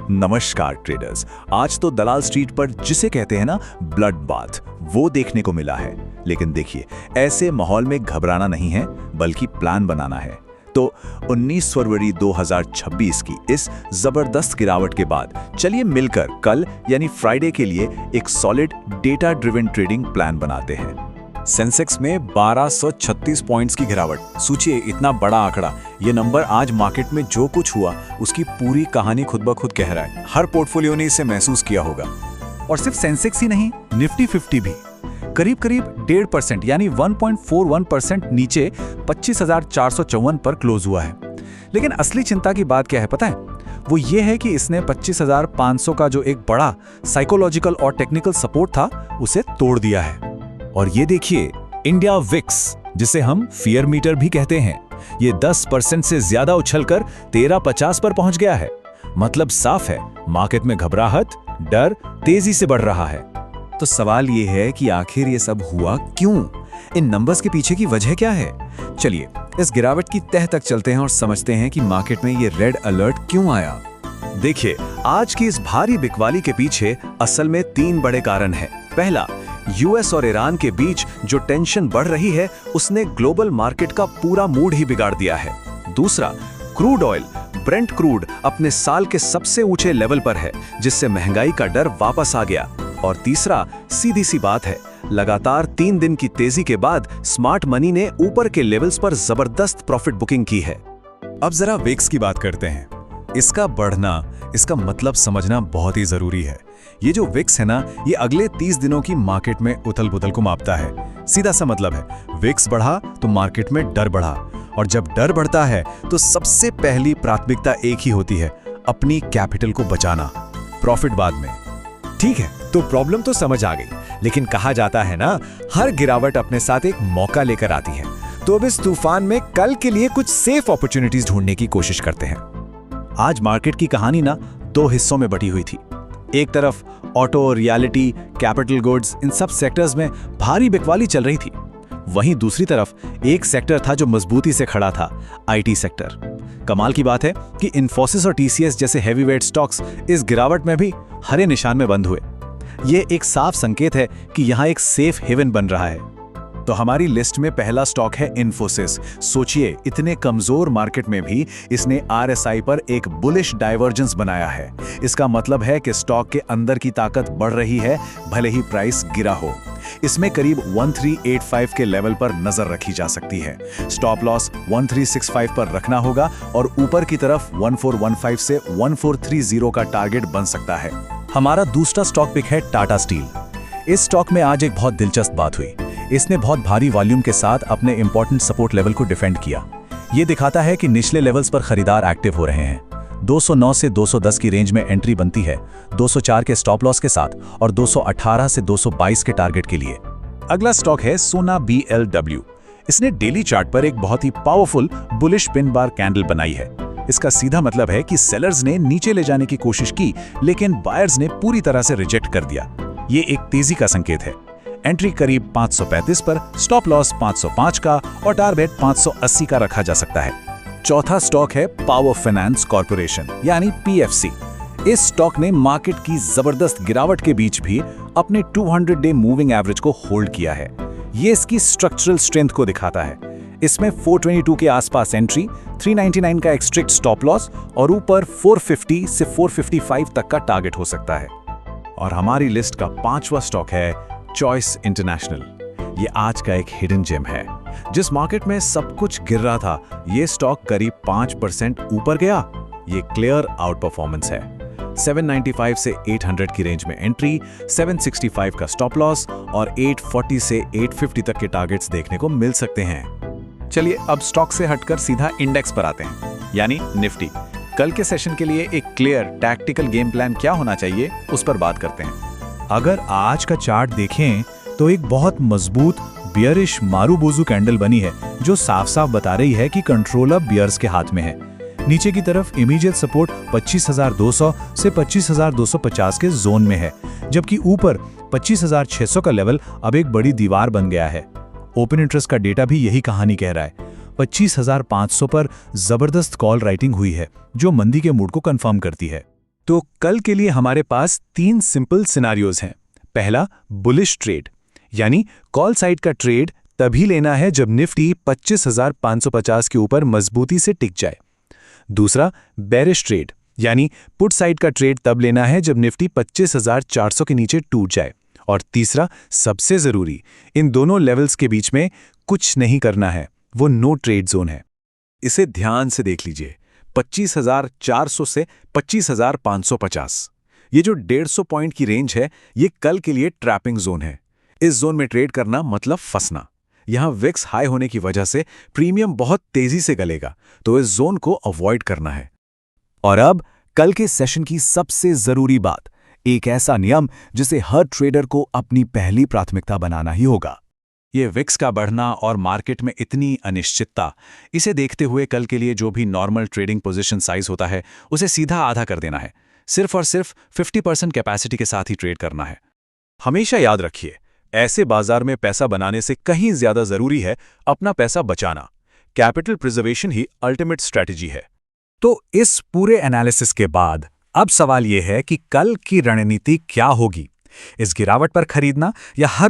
नमस्कार ट्रेडर्स। आज तो दलाल स्ट्रीट पर जिसे कहते हैं ना ब्लड बाथ, वो देखने को मिला है। लेकिन देखिए, ऐसे माहौल में घबराना नहीं है बल्कि प्लान बनाना है। तो 19 फरवरी 2026 की इस जबरदस्त गिरावट के बाद चलिए मिलकर कल यानी फ्राइडे के लिए एक solid data driven trading plan बनाते हैं। सेंसेक्स में 1236 पॉइंट्स की गिरावट। सोचिए, इतना बड़ा आंकड़ा। ये नंबर आज मार्केट में जो कुछ हुआ उसकी पूरी कहानी खुद ब खुद कह रहा है। हर पोर्टफोलियो ने इसे महसूस किया होगा। और सिर्फ सेंसेक्स ही नहीं, निफ्टी 50 भी करीब 1.5% यानी 1.41% नीचे 25,454 पर क्लोज हुआ है। लेकिन असली चिंता की बात क्या है पता है? वो ये है कि इसने 25,500 का जो एक बड़ा साइकोलॉजिकल और टेक्निकल सपोर्ट था उसे तोड़ दिया है। और ये देखिए, इंडिया विक्स, जिसे हम फियर मीटर भी कहते हैं, ये 10% से ज्यादा उछलकर 1350 पर पहुंच गया है। मतलब साफ है, मार्केट में घबराहट, डर तेजी से बढ़ रहा है। तो सवाल ये है कि आखिर ये सब हुआ क्यों? इन नंबर्स के पीछे की वजह क्या है? चलिए इस गिरावट की तह तक चलते हैं और समझते हैं कि मार्केट में ये रेड अलर्ट क्यों आया। देखिए, आज की इस भारी बिकवाली के पीछे असल में 3 बड़े कारण हैं। पहला, यूएस और ईरान के बीच जो टेंशन बढ़ रही है उसने ग्लोबल मार्केट का पूरा मूड ही बिगाड़ दिया है। दूसरा, क्रूड ऑयल ब्रेंट क्रूड अपने साल के सबसे ऊंचे लेवल पर है, जिससे महंगाई का डर वापस आ गया। और तीसरा, सीधी सी बात है, लगातार 3 दिन की तेजी के बाद स्मार्ट मनी ने ऊपर के लेवल्स पर जबरदस्त प्रॉफिट बुकिंग की है। अब जरा विक्स की बात करते हैं। इसका बढ़ना, इसका मतलब समझना बहुत ही जरूरी है। ये जो विक्स है ना, ये अगले 30 दिनों की मार्केट में उथल पुथल को मापता है। सीधा सा मतलब है, विक्स बढ़ा तो मार्केट में डर बढ़ा, और जब डर बढ़ता है तो सबसे पहली प्राथमिकता एक ही होती है, अपनी कैपिटल को बचाना, प्रॉफिट बाद में। ठीक है, तो प्रॉब्लम तो समझ आ गई, लेकिन कहा जाता है ना, हर गिरावट अपने साथ एक मौका लेकर आती है। तो अब इस तूफान में कल के लिए कुछ सेफ अपॉर्चुनिटीज ढूंढने की कोशिश करते हैं। आज मार्केट की कहानी ना 2 हिस्सों में बटी हुई थी। एक तरफ ऑटो, रियलिटी, कैपिटल गुड्स, इन सब सेक्टर्स में भारी बिकवाली चल रही थी। वहीं दूसरी तरफ एक सेक्टर था जो मजबूती से खड़ा था, आईटी सेक्टर। कमाल की बात है कि इन्फोसिस और टीसीएस जैसे हेवीवेट स्टॉक्स इस गिरावट में भी हरे निशान में बंद हुए। ये एक साफ संकेत है कि यहाँ एक सेफ हेवन बन रहा है। तो हमारी लिस्ट में पहला स्टॉक है इन्फोसिस। सोचिए, इतने कमजोर मार्केट में भी इसने आरएसआई पर एक बुलिश डाइवर्जेंस बनाया है। इसका मतलब है कि स्टॉक के अंदर की ताकत बढ़ रही है, भले ही प्राइस गिरा हो। इसमें करीब 1385 के लेवल पर नजर रखी जा सकती है। स्टॉप लॉस 1365 पर रखना होगा और ऊपर की तरफ 1415 से 1430 का टारगेट बन सकता है। हमारा दूसरा स्टॉक पिक है टाटा स्टील। इस स्टॉक में आज एक बहुत दिलचस्प बात हुई। इसने बहुत भारी वॉल्यूम के साथ अपने इंपॉर्टेंट सपोर्ट लेवल को डिफेंड किया। ये दिखाता है कि निचले लेवल्स पर खरीदार एक्टिव हो रहे हैं। 209 से 210 की रेंज में एंट्री बनती है, 204 के स्टॉप लॉस के साथ और 218 से 222 के टारगेट के लिए। अगला स्टॉक है सोना BLW। इसने डेली चार्ट पर एक बहुत ही powerful bullish pin bar candle बनाई है। इसका सीधा मतलब है कि सेलर्स ने नीचे ले जाने की कोशिश की, लेकिन बायर्स ने पूरी तरह से रिजेक्ट कर दिया। ये एक तेजी का संकेत है। एंट्री करीब 535 पर, स्टॉप लॉस 505 का और टारगेट 580 का रखा जा सकता है। चौथा स्टॉक है पावर फाइनेंस कॉर्पोरेशन यानी PFC। इस स्टॉक ने मार्केट की जबरदस्त गिरावट के बीच भी अपने 200 डे मूविंग एवरेज को होल्ड किया है। ये इसकी स्ट्रक्चरल स्ट्रेंथ को दिखाता है। इसमें 422 के आसपास एंट्री, 399 का एक स्ट्रिक्ट स्टॉप लॉस और ऊपर 450 से 455 तक का टारगेट हो सकता है। और हमारी लिस्ट का 5वां स्टॉक है चॉइस इंटरनेशनल। ये आज का एक हिडन जेम है। जिस मार्केट में सब कुछ गिर रहा था, ये स्टॉक करीब 5% ऊपर गया। ये क्लियर आउट परफॉर्मेंस है। 795 से 800 की रेंज में एंट्री, 765 का स्टॉप लॉस और 840 से 850 तक के टारगेट्स देखने को मिल सकते हैं। चलिए अब स्टॉक से हटकर सीधा इंडेक्स पर आते हैं, यानी निफ्टी। कल के सेशन के लिए एक क्लियर टैक्टिकल गेम प्लान क्या होना चाहिए, उस पर बात करते हैं। अगर आज का चार्ट देखें तो एक बहुत मजबूत बियरिश मारूबोजू कैंडल बनी है, जो साफ साफ बता रही है कि कंट्रोल अब बियर्स के हाथ में है। नीचे की तरफ इमीडिएट सपोर्ट 25,200 से 25,250 के जोन में है, जबकि ऊपर 25,600 का लेवल अब एक बड़ी दीवार बन गया है। ओपन इंटरेस्ट का डेटा भी यही कहानी कह रहा है। 25,500 पर जबरदस्त कॉल राइटिंग हुई है, जो मंदी के मूड को कंफर्म करती है। तो कल के लिए हमारे पास 3 सिंपल सिनारियोज हैं। पहला, बुलिश ट्रेड, यानी कॉल साइड का ट्रेड तभी लेना है जब निफ्टी 25,550 के ऊपर मजबूती से टिक जाए। दूसरा, बेरिश ट्रेड, यानी पुट साइड का ट्रेड तब लेना है जब निफ्टी 25,400 के नीचे टूट जाए। और तीसरा, सबसे जरूरी, इन दोनों लेवल्स के बीच में कुछ नहीं करना है, वो नो ट्रेड जोन है। इसे ध्यान से देख लीजिए, 25,400 से 25,550, ये जो 150 पॉइंट की रेंज है, ये कल के लिए ट्रैपिंग जोन है। इस जोन में ट्रेड करना मतलब फंसना। यहां विक्स हाई होने की वजह से प्रीमियम बहुत तेजी से गलेगा, तो इस जोन को अवॉइड करना है। और अब कल के सेशन की सबसे जरूरी बात, एक ऐसा नियम जिसे हर ट्रेडर को अपनी पहली प्राथमिकता बनाना ही होगा। ये विक्स का बढ़ना और मार्केट में इतनी अनिश्चितता, इसे देखते हुए कल के लिए जो भी नॉर्मल ट्रेडिंग पोजीशन साइज होता है उसे सीधा आधा कर देना है। सिर्फ और सिर्फ 50% कैपेसिटी के साथ ही ट्रेड करना है। हमेशा याद रखिए, ऐसे बाजार में पैसा बनाने से कहीं ज्यादा जरूरी है अपना पैसा बचाना। कैपिटल प्रिजर्वेशन ही अल्टीमेट स्ट्रैटेजी है। तो इस पूरे एनालिसिस के बाद अब सवाल यह है कि कल की रणनीति क्या होगी? इस गिरावट पर खरीदना या हर